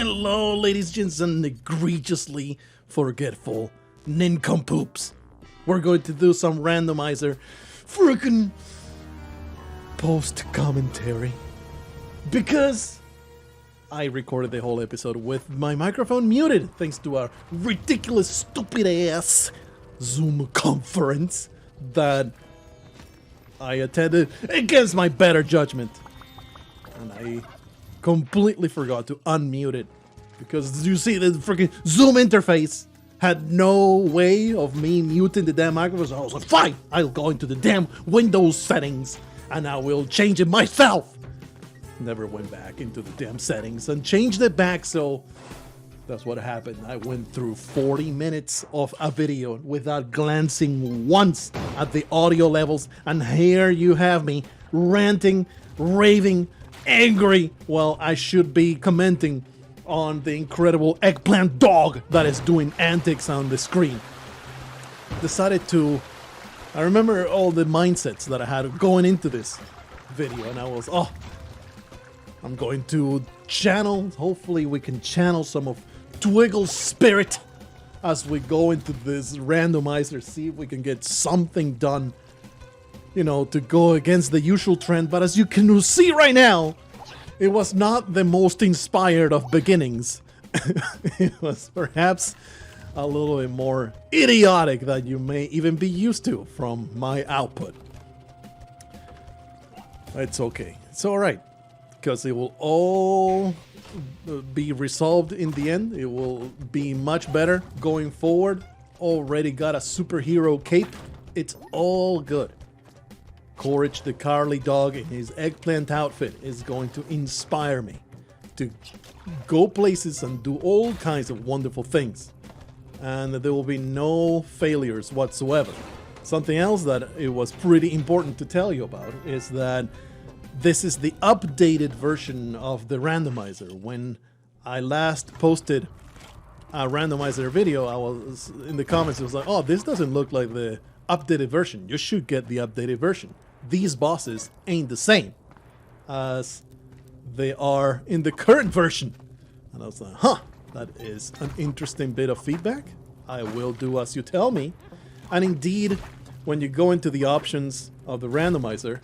Hello, ladies, gents, and egregiously forgetful nincompoops. We're going to do some randomizer frickin' post commentary because I recorded the whole episode with my microphone muted thanks to a ridiculous, stupid ass Zoom conference that I attended against my better judgment. And I completely forgot to unmute it because you see the freaking Zoom interface had no way of me muting the damn microphone. So I was like, fine, I'll go into the damn Windows settings and I will change it myself. Never went back into the damn settings and changed it back, so that's what happened. I went through 40 minutes of a video without glancing once at the audio levels, and here you have me ranting, raving, angry. Well, I should be commenting on the incredible eggplant dog that is doing antics on the screen. I remember all the mindsets that I had going into this video, and I was, I'm going to channel, hopefully we can channel some of Twiggle's spirit as we go into this randomizer, see if we can get something done, you know, to go against the usual trend. But as you can see right now, it was not the most inspired of beginnings. It was perhaps a little bit more idiotic than you may even be used to from my output. It's okay. It's alright. Because it will all be resolved in the end. It will be much better going forward. Already got a superhero cape. It's all good. Courage the Carly dog in his eggplant outfit is going to inspire me to go places and do all kinds of wonderful things. And there will be no failures whatsoever. Something else that it was pretty important to tell you about is that this is the updated version of the randomizer. When I last posted a randomizer video, I was in the comments, it was like, oh, this doesn't look like the updated version. You should get the updated version. These bosses ain't the same as they are in the current version. And I was like, huh, that is an interesting bit of feedback. I will do as you tell me. And indeed, when you go into the options of the randomizer,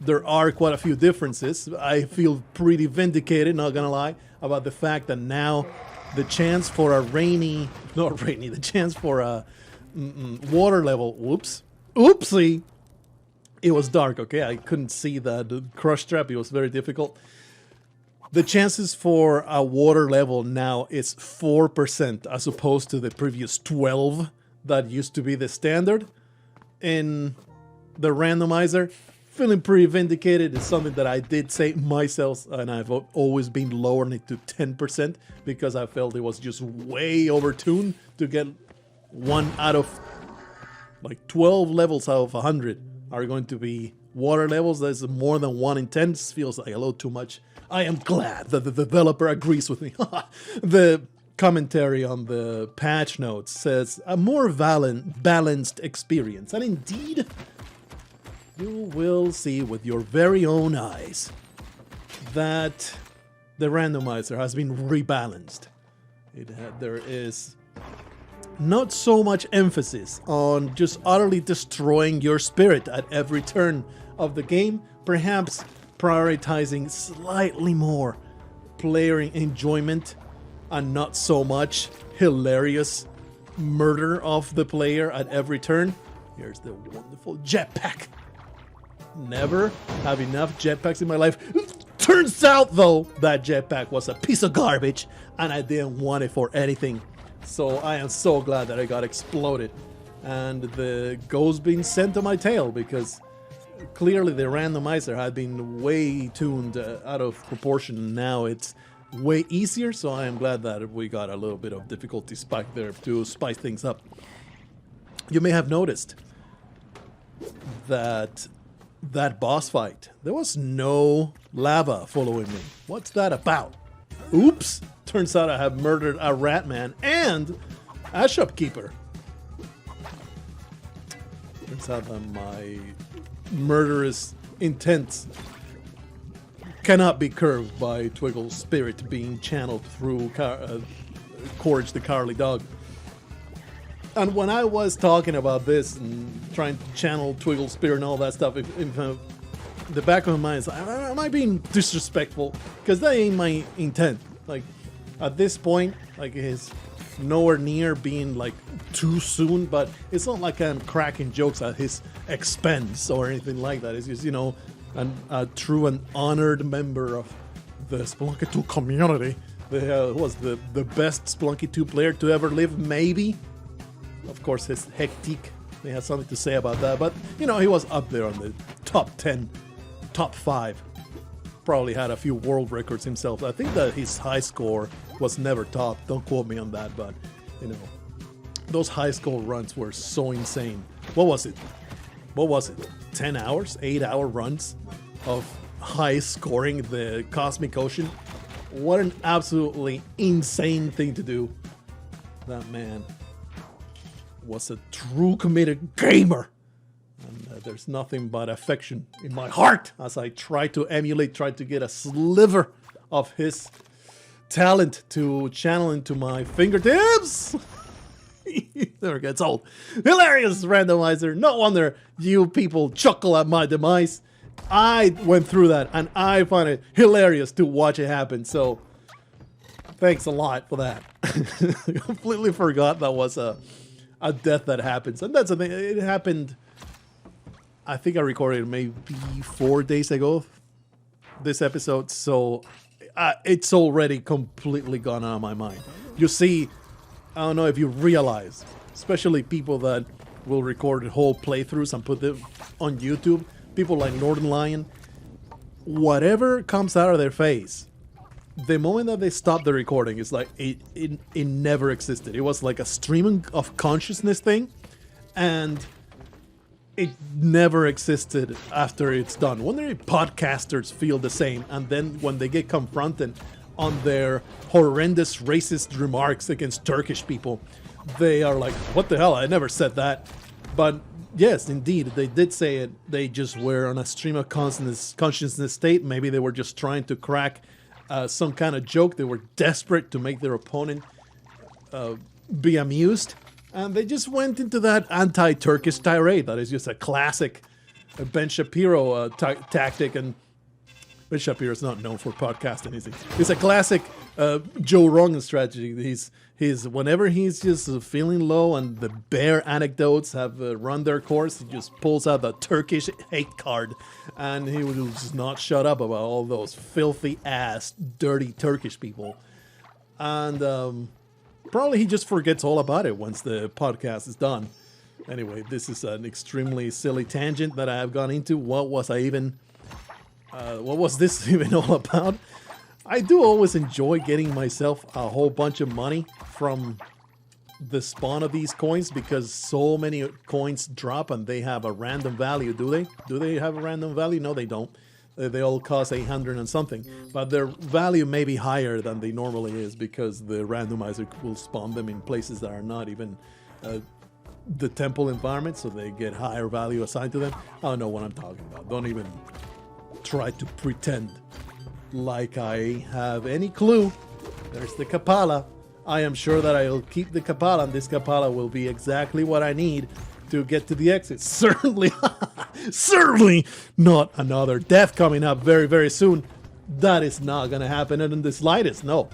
there are quite a few differences. I feel pretty vindicated, not gonna lie, about the fact that now the chance for a the chance for a water level, oopsie, it was dark, okay? I couldn't see that crush trap, it was very difficult. The chances for a water level now is 4% as opposed to the previous 12 that used to be the standard in the randomizer. Feeling pretty vindicated. It's something that I did say myself, and I've always been lowering it to 10% because I felt it was just way overtuned to get 1 out of like 12 levels out of 100 are going to be water levels. That's more than 1 in 10. This feels like a little too much. I am glad that the developer agrees with me. The commentary on the patch notes says a more balanced experience, and indeed, you will see with your very own eyes that the randomizer has been rebalanced. There is not so much emphasis on just utterly destroying your spirit at every turn of the game, perhaps prioritizing slightly more player enjoyment and not so much hilarious murder of the player at every turn. Here's the wonderful jetpack. Never have enough jetpacks in my life. Turns out, though, that jetpack was a piece of garbage, and I didn't want it for anything. So I am so glad that I got exploded, and the ghost being sent to my tail, because clearly the randomizer had been way tuned out of proportion, and now it's way easier. So I am glad that we got a little bit of difficulty spike there to spice things up. You may have noticed that boss fight, there was no lava following me. What's that about? Oops! Turns out I have murdered a rat man and a shopkeeper. Turns out that my murderous intent cannot be curbed by Twiggle's spirit being channeled through Courage the Cowardly Dog. And when I was talking about this and trying to channel Twiggle's spirit and all that stuff, the back of my mind is like, am I being disrespectful? Because that ain't my intent. Like, at this point, like, it's nowhere near being like too soon, but it's not like I'm cracking jokes at his expense or anything like that. It's just, you know, a true and honored member of the Spelunky 2 community. Was the best Spelunky 2 player to ever live, maybe. Of course, his hectic, they had something to say about that, but, you know, he was up there on the top 10, top 5. Probably had a few world records himself. I think that his high score was never topped. Don't quote me on that, but, you know, those high score runs were so insane. What was it? 10 hours? 8-hour runs of high scoring the Cosmic Ocean? What an absolutely insane thing to do. That man was a true committed gamer. And there's nothing but affection in my heart as I try to emulate, try to get a sliver of his talent to channel into my fingertips. Never gets old. Hilarious, Randomizer. No wonder you people chuckle at my demise. I went through that and I find it hilarious to watch it happen. So thanks a lot for that. Completely forgot that was a death that happens. And that's the thing. It happened, I think I recorded maybe 4 days ago, this episode. So it's already completely gone out of my mind. You see, I don't know if you realize, especially people that will record whole playthroughs and put them on YouTube, people like Northern Lion, whatever comes out of their face, the moment that they stop the recording, it's like it never existed. It was like a streaming of consciousness thing, and it never existed after it's done. Wonder if podcasters feel the same, and then when they get confronted on their horrendous racist remarks against Turkish people, they are like, what the hell, I never said that. But yes, indeed, they did say it. They just were on a stream of consciousness state. Maybe they were just trying to crack some kind of joke. They were desperate to make their opponent be amused. And they just went into that anti-Turkish tirade. That is just a classic Ben Shapiro tactic. And Ben Shapiro's not known for podcasting, is he? It's a classic Joe Rogan strategy. He's whenever he's just feeling low and the bear anecdotes have run their course, he just pulls out the Turkish hate card, and he will just not shut up about all those filthy ass, dirty Turkish people. And probably he just forgets all about it once the podcast is done. Anyway, this is an extremely silly tangent that I have gone into. What was this even all about? I do always enjoy getting myself a whole bunch of money from the spawn of these coins, because so many coins drop and they have a random value. Do they? Do they have a random value? No, they don't. They all cost 800 and something, but their value may be higher than they normally is because the randomizer will spawn them in places that are not even the temple environment, so they get higher value assigned to them. I don't know what I'm talking about. Don't even try to pretend like I have any clue. There's the Kapala. I am sure that I'll keep the Kapala, and this Kapala will be exactly what I need to get to the exit. Certainly, certainly not another death coming up very, very soon. That is not gonna happen in the slightest, no.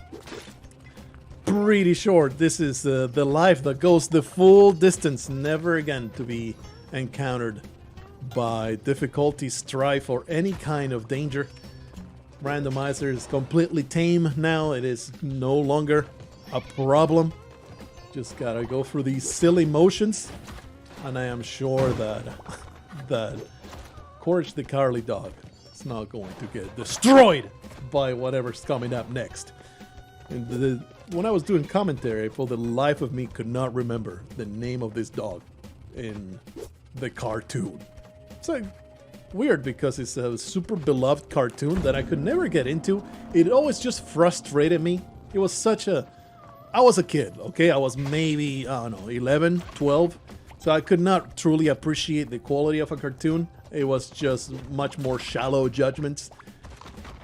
Pretty sure this is the life that goes the full distance, never again to be encountered by difficulty, strife, or any kind of danger. Randomizer is completely tame now. It is no longer a problem. Just gotta go through these silly motions, and I am sure that Courage the Cowardly Dog is not going to get destroyed by whatever's coming up next. And when I was doing commentary, for the life of me could not remember the name of this dog in the cartoon. It's like weird because it's a super beloved cartoon that I could never get into. It always just frustrated me. It was such a... I was a kid, okay? I was maybe, I don't know, 11, 12. So I could not truly appreciate the quality of a cartoon. It was just much more shallow judgments.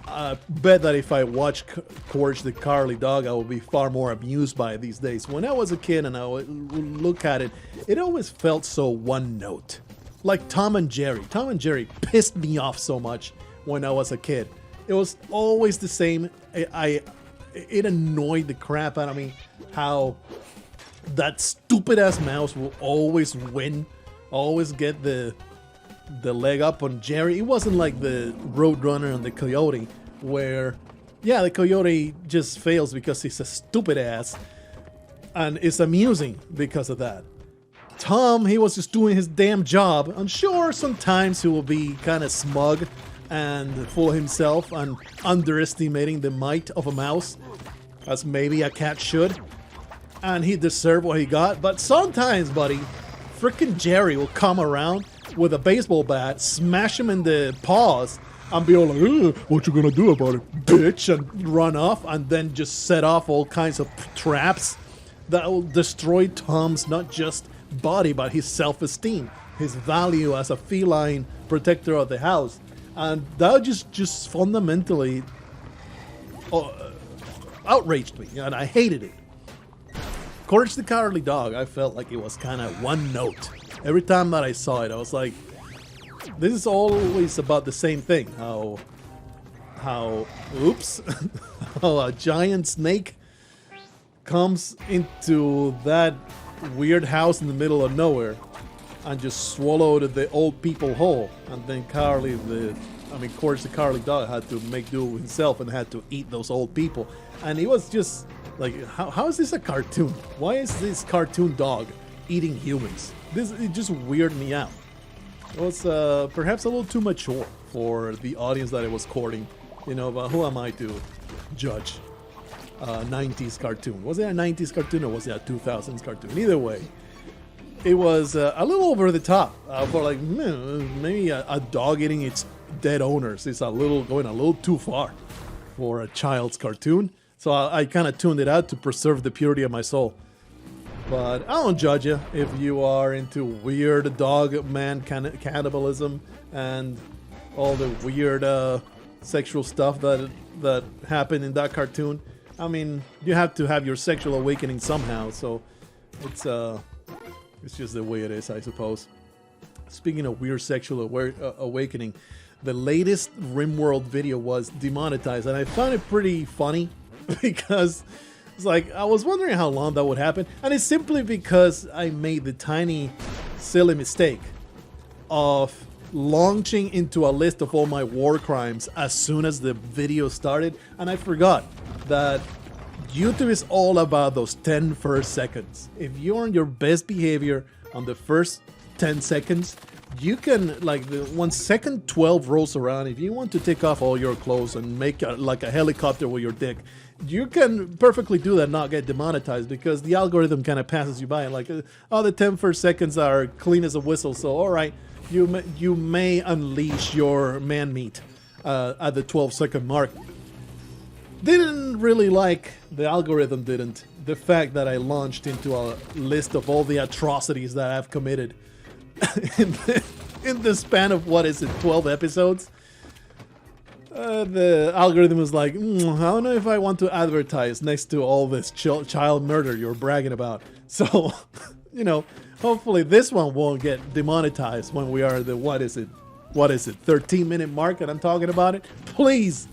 I bet that if I watch Courage the Cowardly Dog, I would be far more amused by it these days. When I was a kid and I would look at it, it always felt so one note. Like Tom and Jerry. Tom and Jerry pissed me off so much when I was a kid. It was always the same. It annoyed the crap out of me how that stupid ass mouse will always win, always get the leg up on Jerry. It wasn't like the Roadrunner and the Coyote where, yeah, the Coyote just fails because he's a stupid ass and it's amusing because of that. Tom, he was just doing his damn job, and sure, sometimes he will be kind of smug and full of himself and underestimating the might of a mouse, as maybe a cat should, and he deserved what he got. But sometimes, buddy, freaking Jerry will come around with a baseball bat, smash him in the paws, and be all like, what you gonna do about it, bitch, and run off, and then just set off all kinds of traps that will destroy Tom's not just body, but his self-esteem, his value as a feline protector of the house. And that just fundamentally outraged me, and I hated it. Courage the Cowardly Dog, I felt like it was kind of one note. Every time that I saw it, I was like, this is always about the same thing. How oops, how a giant snake comes into that weird house in the middle of nowhere and just swallowed the old people whole. And then Courage the Cowardly Dog had to make do with himself and had to eat those old people. And it was just like, how is this a cartoon? Why is this cartoon dog eating humans? It just weirded me out. It was perhaps a little too mature for the audience that it was courting. You know, but who am I to judge a 90s cartoon? Was it a 90s cartoon or was it a 2000s cartoon? Either way, it was a little over the top for like maybe a dog eating its dead owners. It's going a little too far for a child's cartoon. So I kind of tuned it out to preserve the purity of my soul. But I don't judge you if you are into weird dog man cannibalism and all the weird sexual stuff that happened in that cartoon. I mean, you have to have your sexual awakening somehow, so it's just the way it is, I suppose. Speaking of weird sexual awakening, the latest RimWorld video was demonetized, and I found it pretty funny because it's like, I was wondering how long that would happen, and it's simply because I made the tiny, silly mistake of launching into a list of all my war crimes as soon as the video started, and I forgot that YouTube is all about those 10 first seconds. If you're on your best behavior on the first 10 seconds, you can, like, when second 12 rolls around, if you want to take off all your clothes and make like a helicopter with your dick, you can perfectly do that and not get demonetized, because the algorithm kind of passes you by and like, oh, the 10 first seconds are clean as a whistle, so all right, you may unleash your man meat at the 12-second mark. Didn't really like, the algorithm didn't, the fact that I launched into a list of all the atrocities that I've committed in the span of, what is it, 12 episodes? The algorithm was like, I don't know if I want to advertise next to all this child murder you're bragging about. So, you know, hopefully this one won't get demonetized when we are the, what is it, 13-minute mark and I'm talking about it. Please,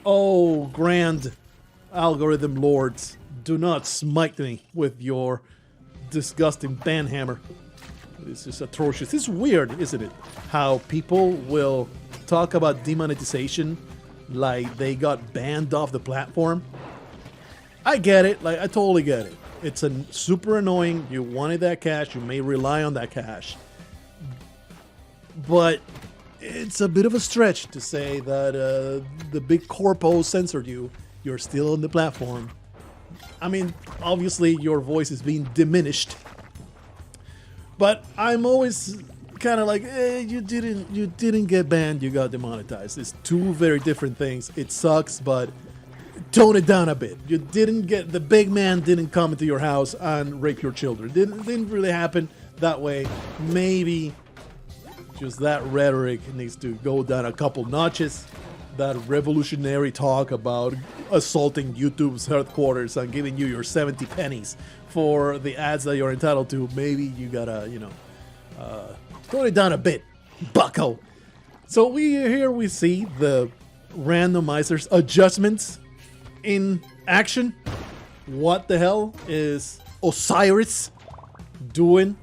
oh, grand algorithm lords, do not smite me with your disgusting banhammer. It's just atrocious. It's weird, isn't it? How people will talk about demonetization like they got banned off the platform. I get it. Like, I totally get it. It's super annoying. You wanted that cash. You may rely on that cash. But it's a bit of a stretch to say that the big corpo censored you. You're still on the platform. I mean, obviously your voice is being diminished. But I'm always kind of like, you didn't get banned, you got demonetized. It's two very different things. It sucks, but tone it down a bit. You didn't get, the big man didn't come into your house and rape your children. Didn't really happen that way. Maybe just that rhetoric needs to go down a couple notches. that revolutionary talk about assaulting YouTube's headquarters and giving you your 70 pennies for the ads that you're entitled to, maybe you gotta, you know, tone it down a bit, bucko. So here we see the randomizer's adjustments in action. What the hell is Osiris doing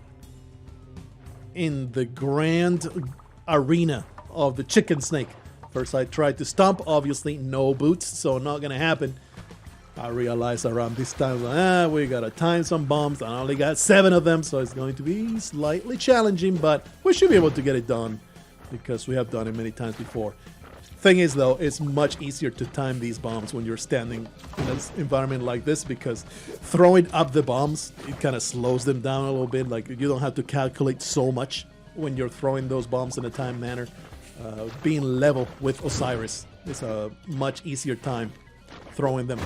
in the grand arena of the chicken snake? First I tried to stomp, obviously no boots, so not gonna happen. I realized around this time, we gotta time some bombs. I only got 7 of them, so it's going to be slightly challenging, but we should be able to get it done because we have done it many times before. Thing is though, it's much easier to time these bombs when you're standing in an environment like this, because throwing up the bombs, it kind of slows them down a little bit. Like, you don't have to calculate so much when you're throwing those bombs in a timed manner. Being level with Osiris is a much easier time throwing them.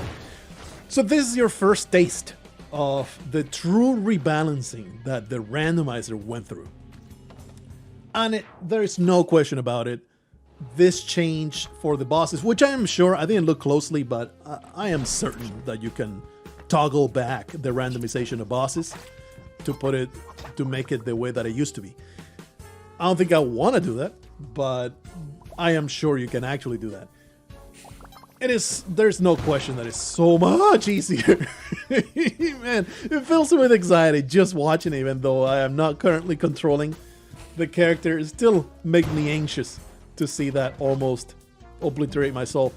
So this is your first taste of the true rebalancing that the randomizer went through. And there is no question about it. This change for the bosses, which I am sure, I didn't look closely, but I am certain that you can toggle back the randomization of bosses to make it the way that it used to be. I don't think I want to do that, but I am sure you can actually do that. There's no question that it's so much easier. Man, it fills me with anxiety just watching it, even though I am not currently controlling the character. It still makes me anxious to see that almost obliterate my soul.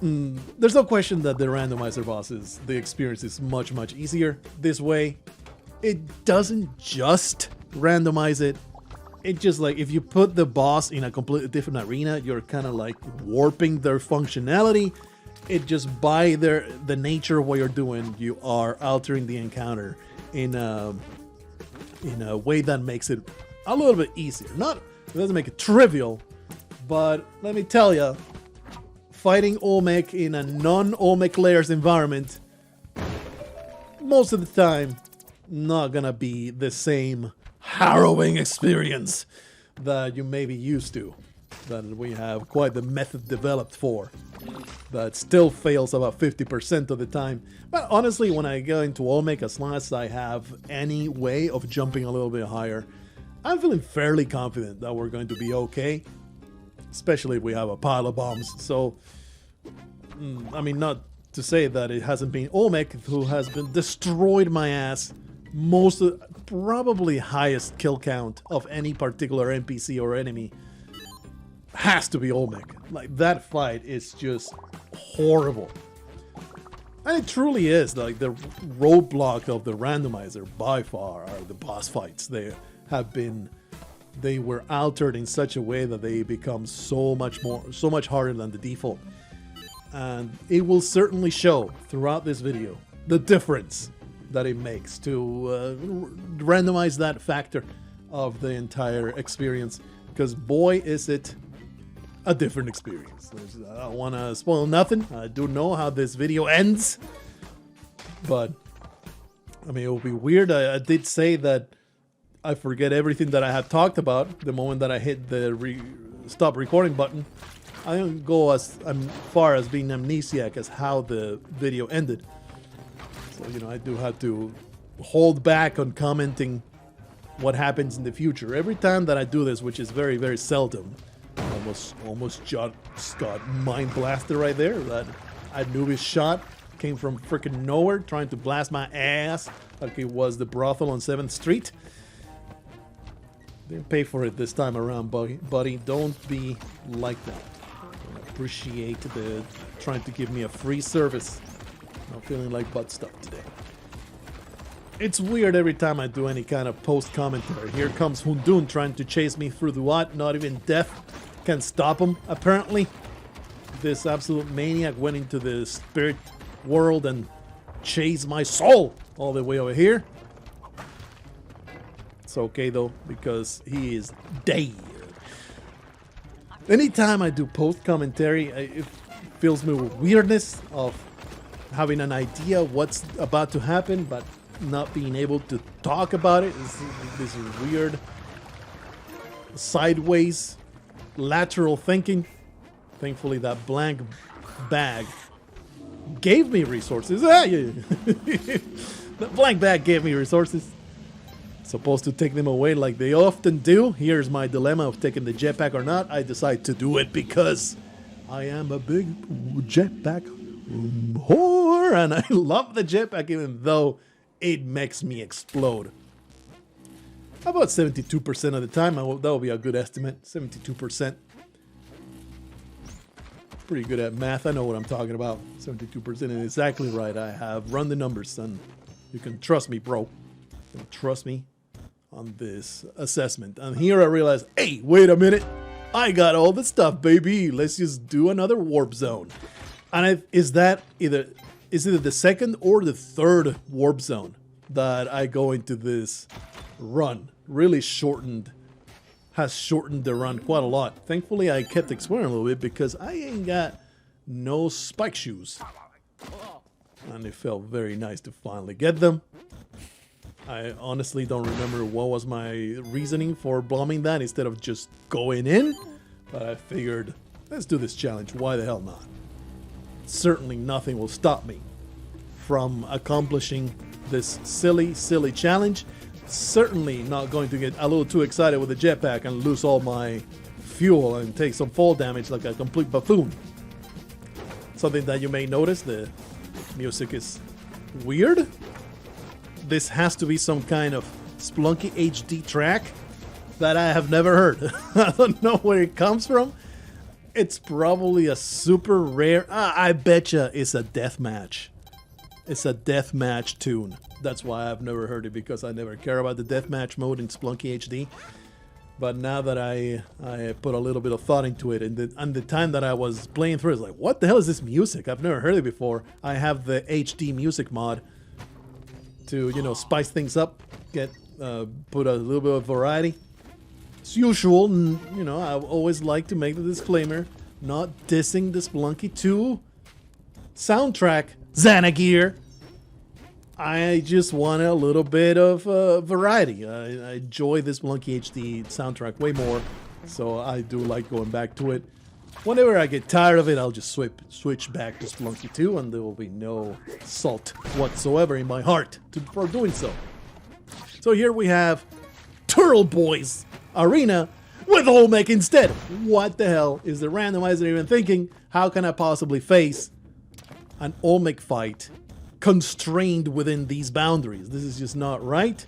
There's no question that the randomizer bosses, the experience is much, much easier this way. It doesn't just randomize it. It just, like, if you put the boss in a completely different arena, you're kind of like warping their functionality. It just, by the nature of what you're doing, you are altering the encounter in a way that makes it a little bit easier. It doesn't make it trivial, but let me tell you, fighting Olmec in a non-Olmec layers environment, most of the time, not gonna be the same harrowing experience that you may be used to, that we have quite the method developed for, that still fails about 50% of the time. But honestly, when I go into Olmec, as long as I have any way of jumping a little bit higher, I'm feeling fairly confident that we're going to be okay, especially if we have a pile of bombs. So, I mean, not to say that it hasn't been Olmec who has been destroyed my ass. Probably highest kill count of any particular NPC or enemy has to be Olmec. Like, that fight is just horrible. And it truly is, like, the roadblock of the randomizer by far are the boss fights. They were altered in such a way that they become so much harder than the default. And it will certainly show throughout this video the difference that it makes to randomize that factor of the entire experience, because boy is it a different experience. I don't want to spoil nothing. I do know how this video ends, but I mean, it will be weird. I did say that I forget everything that I had talked about the moment that I hit the stop recording button. I don't go as far as being amnesiac as how the video ended. So, you know, I do have to hold back on commenting what happens in the future. Every time that I do this, which is very, very seldom, almost just got mind blasted right there. That Anubis shot came from freaking nowhere, trying to blast my ass like it was the brothel on 7th Street. Didn't pay for it this time around, buddy. Don't be like that. I appreciate the trying to give me a free service. I'm feeling like butt stuff today. It's weird every time I do any kind of post commentary. Here comes Hundun trying to chase me through the what? Not even death can stop him, apparently. This absolute maniac went into the spirit world and chased my soul all the way over here. It's okay though, because he is dead. Anytime I do post commentary, it fills me with weirdness of having an idea what's about to happen, but not being able to talk about it. This weird sideways lateral thinking Thankfully, that blank bag gave me resources. Ah, yeah. The blank bag gave me resources. Supposed to take them away like they often do. Here's my dilemma of taking the jetpack or not. I decide to do it because I am a big jetpack whore, and I love the jetpack even though it makes me explode. About 72% of the time, that will be a good estimate. 72%. Pretty good at math. I know what I'm talking about. 72% is exactly right. I have run the numbers, son. You can trust me, bro. You can trust me on this assessment. And here I realize, hey, wait a minute. I got all the stuff, baby. Let's just do another warp zone. And is it either the second or the third warp zone that I go into this run? Really has shortened the run quite a lot. Thankfully, I kept exploring a little bit because I ain't got no spike shoes. And it felt very nice to finally get them. I honestly don't remember what was my reasoning for bombing that instead of just going in. But I figured, let's do this challenge. Why the hell not? Certainly nothing will stop me from accomplishing this silly, silly challenge. Certainly not going to get a little too excited with the jetpack and lose all my fuel and take some fall damage like a complete buffoon. Something that you may notice, the music is weird. This has to be some kind of Spelunky HD track that I have never heard. I don't know where it comes from. It's probably a super rare... I betcha it's a deathmatch. It's a deathmatch tune. That's why I've never heard it, because I never care about the deathmatch mode in Spelunky HD. But now that I put a little bit of thought into it, and the time that I was playing through, it's like, what the hell is this music? I've never heard it before. I have the HD music mod to, you know, spice things up, put a little bit of variety. As usual, you know, I always like to make the disclaimer, not dissing the Spelunky 2 soundtrack, Xanagear. I just want a little bit of variety. I enjoy this Spelunky HD soundtrack way more, so I do like going back to it. Whenever I get tired of it, I'll just switch back to Spelunky 2, and there will be no salt whatsoever in my heart for doing so. So here we have Turtle Boys Arena with Olmec instead. What the hell is the randomizer even thinking? How can I possibly face an Olmec fight constrained within these boundaries? This is just not right.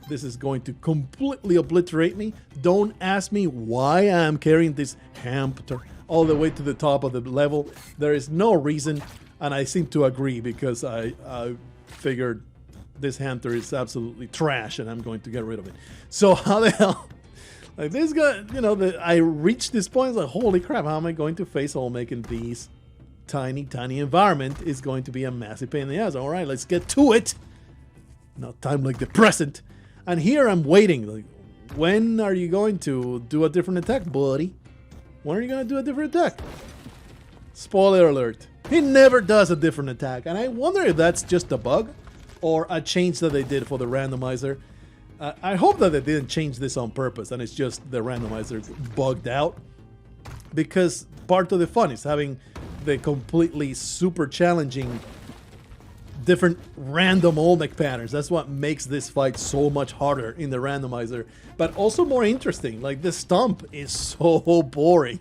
This is going to completely obliterate me. Don't ask me why I'm carrying this hamster all the way to the top of the level. There is no reason, and I seem to agree, because I figured this hamster is absolutely trash and I'm going to get rid of it. So how the hell, like, this guy, you know, I reached this point, like, holy crap, how am I going to face Olmec in these tiny environment? Is going to be a massive pain in the ass. All right, let's get to it. Not time like the present. And here I'm waiting, like, when are you going to do a different attack, buddy? When are you going to do a different attack? Spoiler alert, he never does a different attack, and I wonder if that's just a bug or a change that they did for the randomizer. I hope that they didn't change this on purpose and it's just the randomizer bugged out, because part of the fun is having the completely super challenging different random Olmec patterns. That's what makes this fight so much harder in the randomizer, but also more interesting. Like, the stomp is so boring.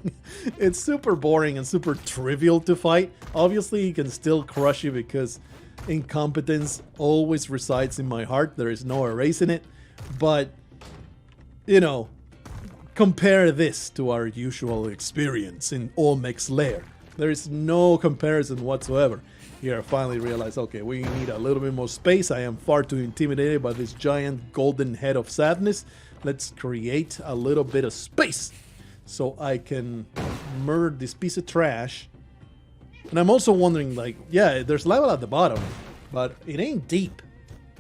It's super boring and super trivial to fight. Obviously, he can still crush you because incompetence always resides in my heart. There is no erasing it. But, you know, compare this to our usual experience in Olmec's lair. There is no comparison whatsoever. Here I finally realized, okay, we need a little bit more space. I am far too intimidated by this giant golden head of sadness. Let's create a little bit of space so I can murder this piece of trash. And I'm also wondering, like, yeah, there's lava at the bottom, but it ain't deep.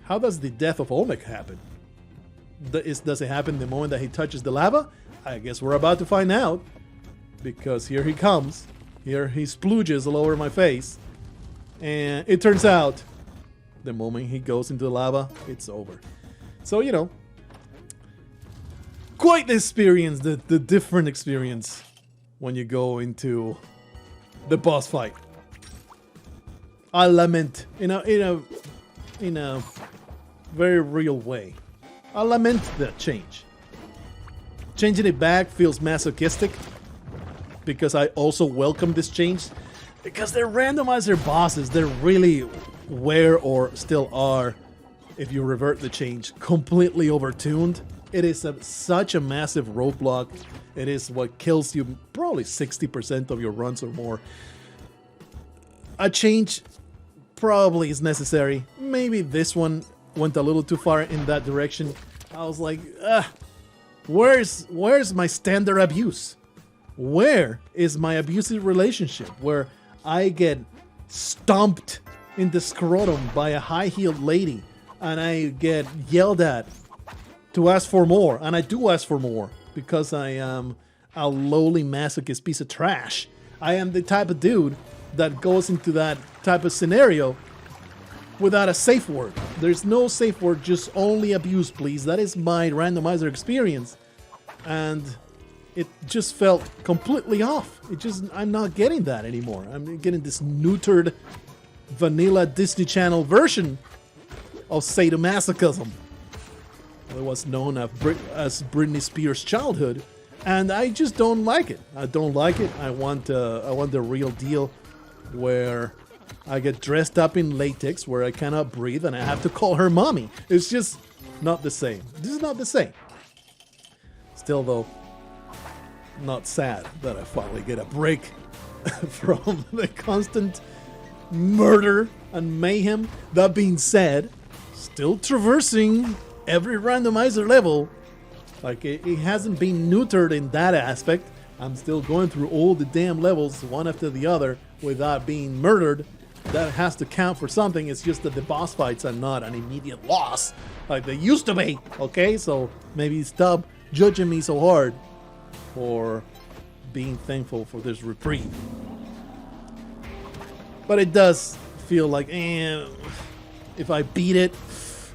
How does the death of Olmec happen? Does it happen the moment that he touches the lava? I guess we're about to find out, because here he comes. Here he splooges all over my face. And it turns out, the moment he goes into the lava, it's over. So, you know, quite the experience, the different experience when you go into the boss fight. I lament in a very real way. I lament that change. Changing it back feels masochistic because I also welcome this change, because they're randomizer bosses. They're really were, or still are, if you revert the change, completely overtuned. It is such a massive roadblock. It is what kills you probably 60% of your runs or more. A change probably is necessary. Maybe this one went a little too far in that direction. I was like, where's my standard abuse? Where is my abusive relationship where I get stomped in the scrotum by a high-heeled lady and I get yelled at to ask for more, and I do ask for more because I am a lowly masochist piece of trash. I am the type of dude that goes into that type of scenario without a safe word. There's no safe word, just only abuse, please. That is my randomizer experience, and it just felt completely off. I'm not getting that anymore. I'm getting this neutered vanilla Disney Channel version of sadomasochism. It was known as Britney Spears' childhood, and I just don't like it. I don't like it. I want the real deal, where I get dressed up in latex, where I cannot breathe, and I have to call her mommy. It's just not the same. This is not the same. Still, though, not sad that I finally get a break from the constant murder and mayhem. That being said, still traversing every randomizer level. Like, it hasn't been neutered in that aspect. I'm still going through all the damn levels one after the other without being murdered. That has to count for something. It's just that the boss fights are not an immediate loss like they used to be. Okay, so maybe stop judging me so hard for being thankful for this reprieve. But it does feel like, if I beat it,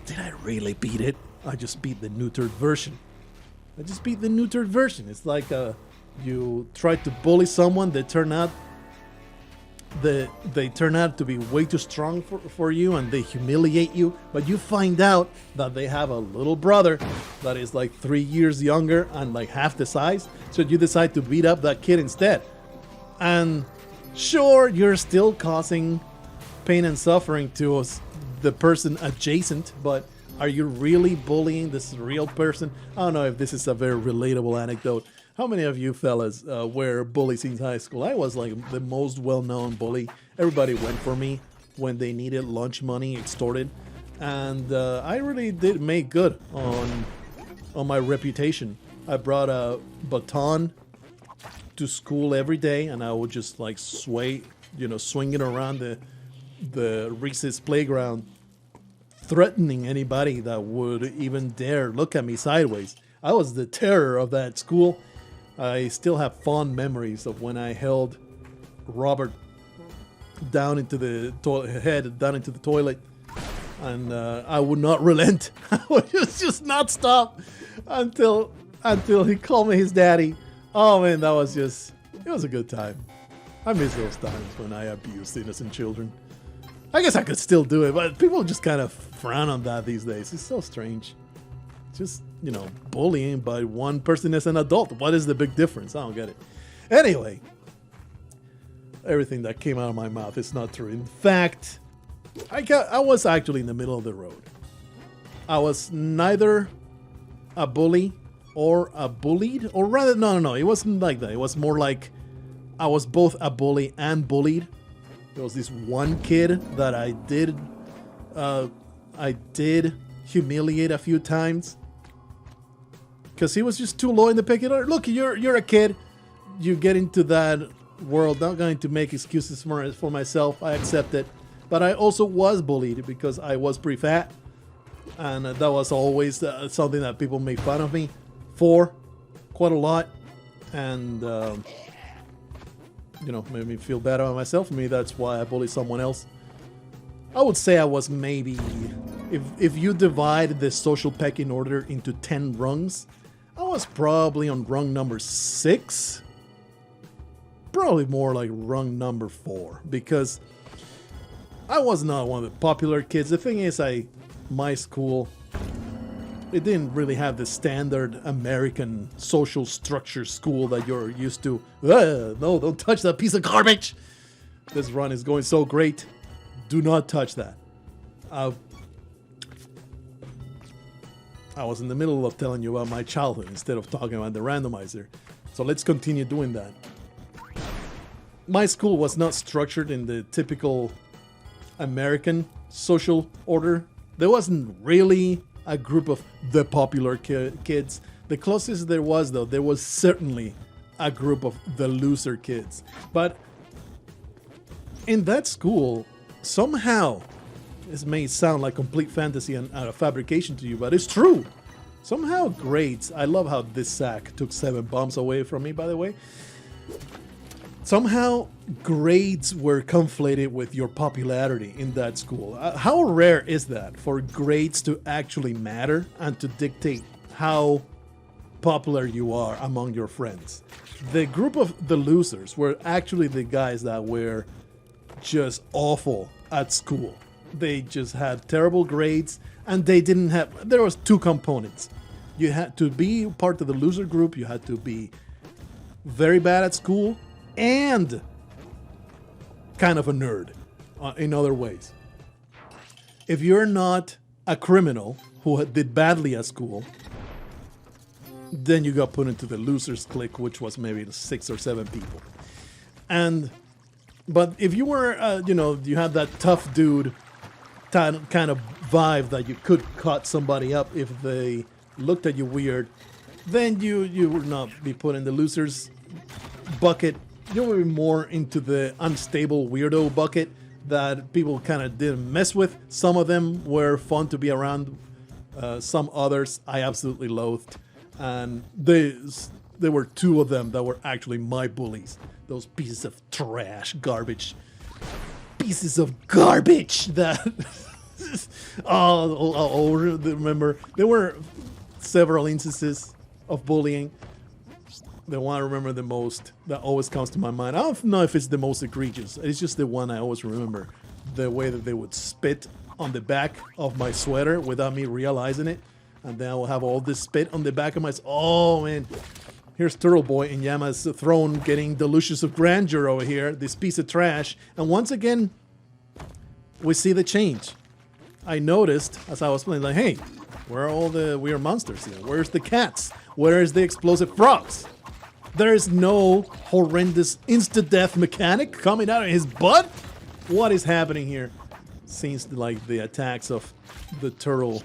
did I really beat it? I just beat the neutered version. It's like you try to bully someone, they turn out to be way too strong for you, and they humiliate you, but you find out that they have a little brother that is like 3 years younger and like half the size, so you decide to beat up that kid instead. And sure, you're still causing pain and suffering to the person adjacent, but are you really bullying this real person? I don't know if this is a very relatable anecdote. How many of you fellas were bullies in high school? I was like the most well-known bully. Everybody went for me when they needed lunch money extorted, and I really did make good on my reputation. I brought a baton to school every day, and I would just like swing it around the recess playground, threatening anybody that would even dare look at me sideways. I was the terror of that school. I still have fond memories of when I held Robert down into the toilet, and I would not relent. I would just not stop until he called me his daddy. Oh man, it was a good time. I miss those times when I abused innocent children. I guess I could still do it, but people just kind of frown on that these days. It's so strange. Just, bullying by one person as an adult. What is the big difference? I don't get it. Anyway, everything that came out of my mouth is not true. In fact, I was actually in the middle of the road. I was neither a bully or a bullied, or rather, no, it wasn't like that. It was more like I was both a bully and bullied. There was this one kid that I did humiliate a few times because he was just too low in the pecking order. Look, you're a kid. You get into that world. Not going to make excuses for myself. I accept it. But I also was bullied because I was pretty fat, and that was always something that people made fun of me for quite a lot, and made me feel bad about myself. Maybe that's why I bully someone else. I would say I was maybe, if you divide the social pecking order into 10 rungs, I was probably on rung number 6. probably more like rung number 4, because I was not one of the popular kids. The thing is, my school, it didn't really have the standard American social structure school that you're used to. No, don't touch that piece of garbage. This run is going so great. Do not touch that. I was in the middle of telling you about my childhood instead of talking about the randomizer. So let's continue doing that. My school was not structured in the typical American social order. There wasn't really a group of the popular kids. The closest there was, though, there was certainly a group of the loser kids. But in that school, somehow, this may sound like complete fantasy and a fabrication to you, but it's true. Somehow grades, I love how this sack took 7 bombs away from me, by the way. Somehow grades were conflated with your popularity in that school. How rare is that for grades to actually matter and to dictate how popular you are among your friends? The group of the losers were actually the guys that were just awful at school. They just had terrible grades, and they didn't have... There was 2 components. You had to be part of the loser group, you had to be very bad at school, and kind of a nerd in other ways. If you're not a criminal who did badly at school, then you got put into the losers clique, which was maybe 6 or 7 people. But if you were, you had that tough dude kind of vibe that you could cut somebody up if they looked at you weird, then you would not be put in the losers bucket. You would be more into the unstable weirdo bucket that people kind of didn't mess with. Some of them were fun to be around. Some others I absolutely loathed. And there were 2 of them that were actually my bullies. Those pieces of trash, garbage. Pieces of garbage that... I'll remember. There were several instances of bullying. The one I remember the most, that always comes to my mind. I don't know if it's the most egregious. It's just the one I always remember. The way that they would spit on the back of my sweater without me realizing it. And then I will have all this spit on the back of my... Oh, man. Here's Turtle Boy in Yama's throne getting delicious of grandeur over here. This piece of trash. And once again, we see the change. I noticed as I was playing, like, hey, where are all the weird monsters here? Where's the cats? Where's the explosive frogs? There's no horrendous insta-death mechanic coming out of his butt? What is happening here? Seems like the attacks of the turtle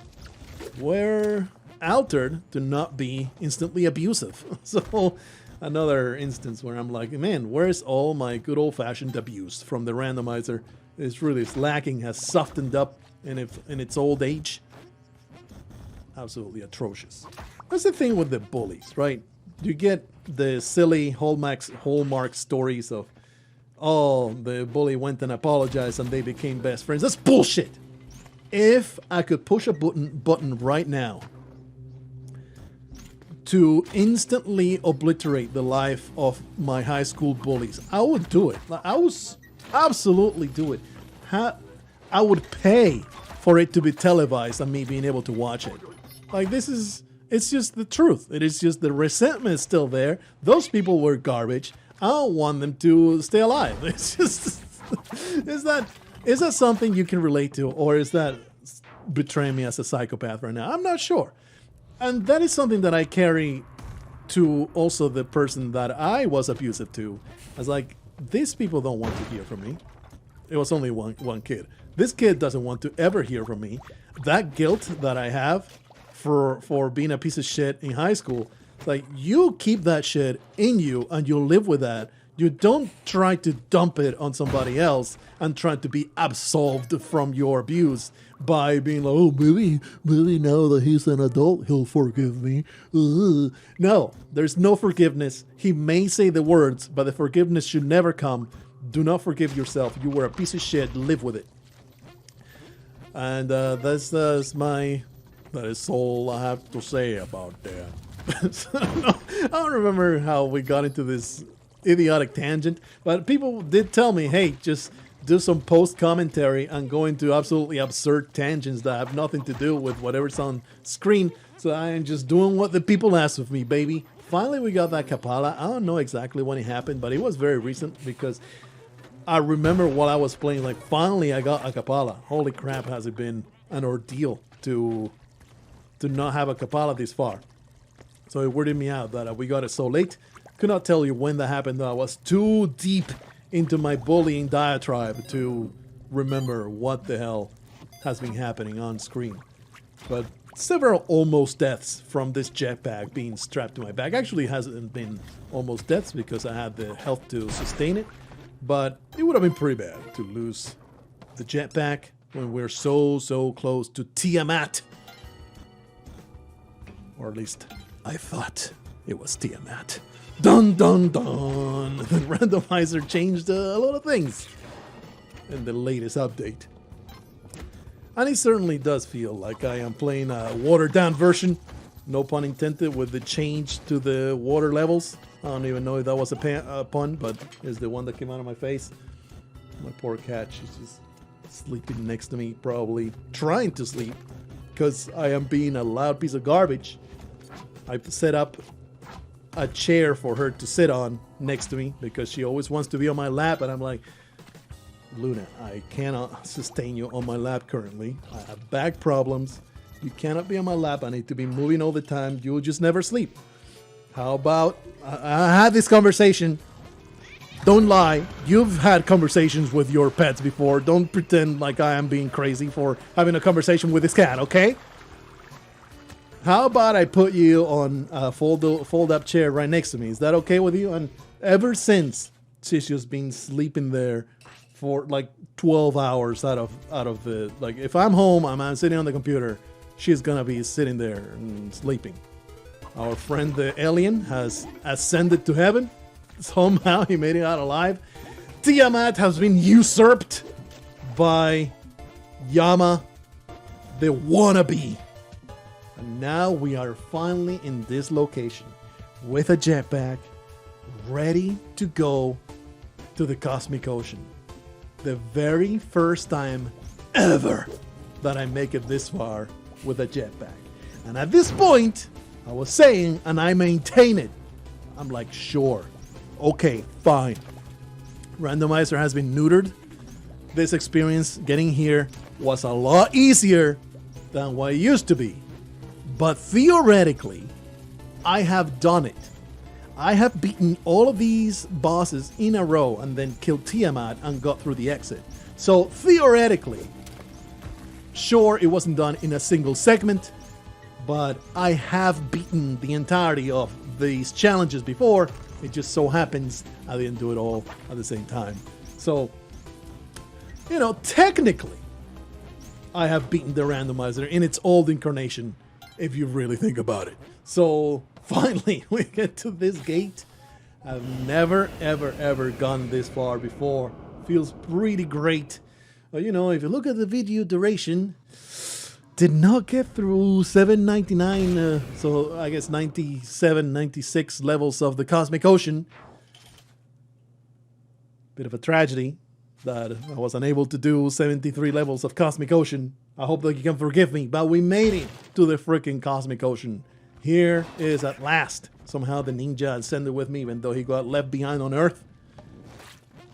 were altered to not be instantly abusive. So another instance where I'm like, man, where's all my good old-fashioned abuse from the randomizer? It's really lacking, has softened up in its old age. Absolutely atrocious. That's the thing with the bullies, right? You get the silly Hallmark stories of, oh, the bully went and apologized and they became best friends. That's bullshit. If I could push a button right now to instantly obliterate the life of my high school bullies, I would do it. I would absolutely do it. I would pay for it to be televised and me being able to watch it. Like, it's just the truth. It is just the resentment is still there. Those people were garbage. I don't want them to stay alive. It's just, is that something you can relate to, or is that betraying me as a psychopath right now? I'm not sure. And that is something that I carry to also the person that I was abusive to. I was like, these people don't want to hear from me. It was only one kid. This kid doesn't want to ever hear from me. That guilt that I have for being a piece of shit in high school, like, you keep that shit in you and you live with that. You don't try to dump it on somebody else and try to be absolved from your abuse by being like, oh, maybe now that he's an adult, he'll forgive me. Ugh. No, there's no forgiveness. He may say the words, but the forgiveness should never come. Do not forgive yourself. You were a piece of shit. Live with it. And that is all I have to say about that. I don't remember how we got into this idiotic tangent. But people did tell me, hey, just do some post commentary and go into absolutely absurd tangents that have nothing to do with whatever's on screen. So I am just doing what the people asked of me, baby. Finally, we got that Kapala. I don't know exactly when it happened, but it was very recent because I remember while I was playing, like, finally I got a Kapala. Holy crap, has it been an ordeal to not have a Kapala this far. So it weirded me out that we got it so late. Could not tell you when that happened, though. I was too deep into my bullying diatribe to remember what the hell has been happening on screen. But several almost deaths from this jetpack being strapped to my back. Actually, it hasn't been almost deaths because I had the health to sustain it. But it would have been pretty bad to lose the jetpack when we're so close to Tiamat. Or at least I thought it was Tiamat. Dun dun dun! The randomizer changed a lot of things in the latest update. And it certainly does feel like I am playing a watered down version. No pun intended with the change to the water levels. I don't even know if that was a pun, but it's the one that came out of my face. My poor cat, she's just sleeping next to me, probably trying to sleep because I am being a loud piece of garbage. I've set up a chair for her to sit on next to me because she always wants to be on my lap, and I'm like, Luna, I cannot sustain you on my lap currently. I have back problems. You cannot be on my lap. I need to be moving all the time. You'll just never sleep. How about I had this conversation. Don't lie. You've had conversations with your pets before. Don't pretend like I am being crazy for having a conversation with this cat, okay? How about I put you on a fold-up chair right next to me? Is that okay with you? And ever since, she's just been sleeping there for like 12 hours out of the, like, if I'm home, I'm sitting on the computer, she's gonna be sitting there and sleeping. Our friend the alien has ascended to heaven. Somehow he made it out alive. Tiamat has been usurped by Yama, the wannabe. And now we are finally in this location with a jetpack, ready to go to the cosmic ocean. The very first time ever that I make it this far with a jetpack. And at this point, I was saying, and I maintain it, I'm like, sure, okay, fine. Randomizer has been neutered. This experience getting here was a lot easier than what it used to be. But theoretically, I have done it. I have beaten all of these bosses in a row and then killed Tiamat and got through the exit. So theoretically, sure, it wasn't done in a single segment, but I have beaten the entirety of these challenges before. It just so happens I didn't do it all at the same time. So, you know, technically, I have beaten the randomizer in its old incarnation, if you really think about it. So, finally, we get to this gate. I've never, ever gone this far before. Feels pretty great. But, you know, if you look at the video duration, did not get through 799, so I guess 97, 96 levels of the Cosmic Ocean. Bit of a tragedy that I was unable to do 73 levels of Cosmic Ocean. I hope that you can forgive me, but we made it to the freaking Cosmic Ocean. Here is at last. Somehow the ninja ascended with me, even though he got left behind on Earth.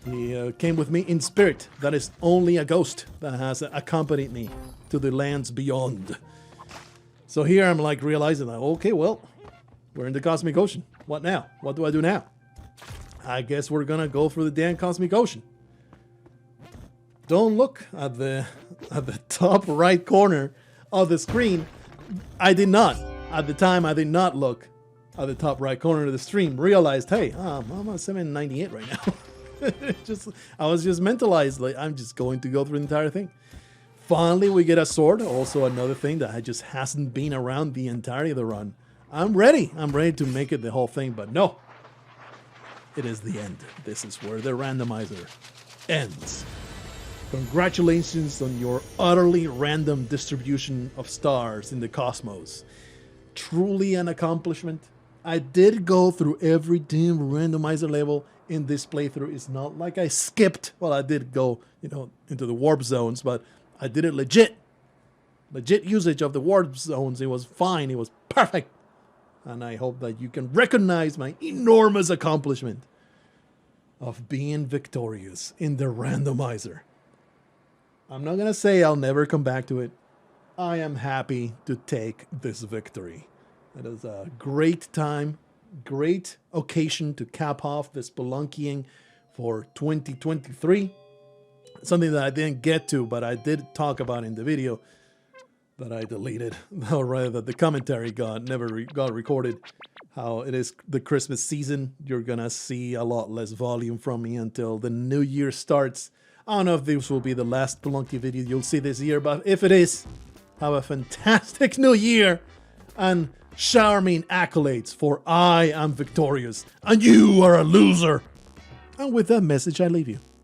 He came with me in spirit. That is only a ghost that has accompanied me to the lands beyond. So here I'm like realizing that, okay, well, we're in the Cosmic Ocean. What now? What do I do now? I guess we're gonna go through the damn Cosmic Ocean. Don't look at the top right corner of the screen. I did not. At the time, I did not look at the top right corner of the stream. Realized, hey, I'm at 798 right now. I was just mentalized, like, I'm just going to go through the entire thing. Finally, we get a sword. Also, another thing that just hasn't been around the entirety of the run. I'm ready. I'm ready to make it the whole thing, but no. It is the end. This is where the randomizer ends. Congratulations on your utterly random distribution of stars in the cosmos. Truly an accomplishment. I did go through every damn randomizer level in this playthrough. It's not like I skipped. Well, I did go, into the warp zones, but I did it legit. Legit usage of the warp zones. It was fine. It was perfect. And I hope that you can recognize my enormous accomplishment of being victorious in the randomizer. I'm not going to say I'll never come back to it. I am happy to take this victory. It is a great time, great occasion to cap off the Spelunkying for 2023. Something that I didn't get to, but I did talk about in the video that I deleted, or rather that the commentary never got recorded. How it is the Christmas season. You're gonna see a lot less volume from me until the new year starts. I don't know if this will be the last Spelunky video you'll see this year, but if it is, have a fantastic new year and shower me in accolades, for I am victorious and you are a loser. And with that message, I leave you.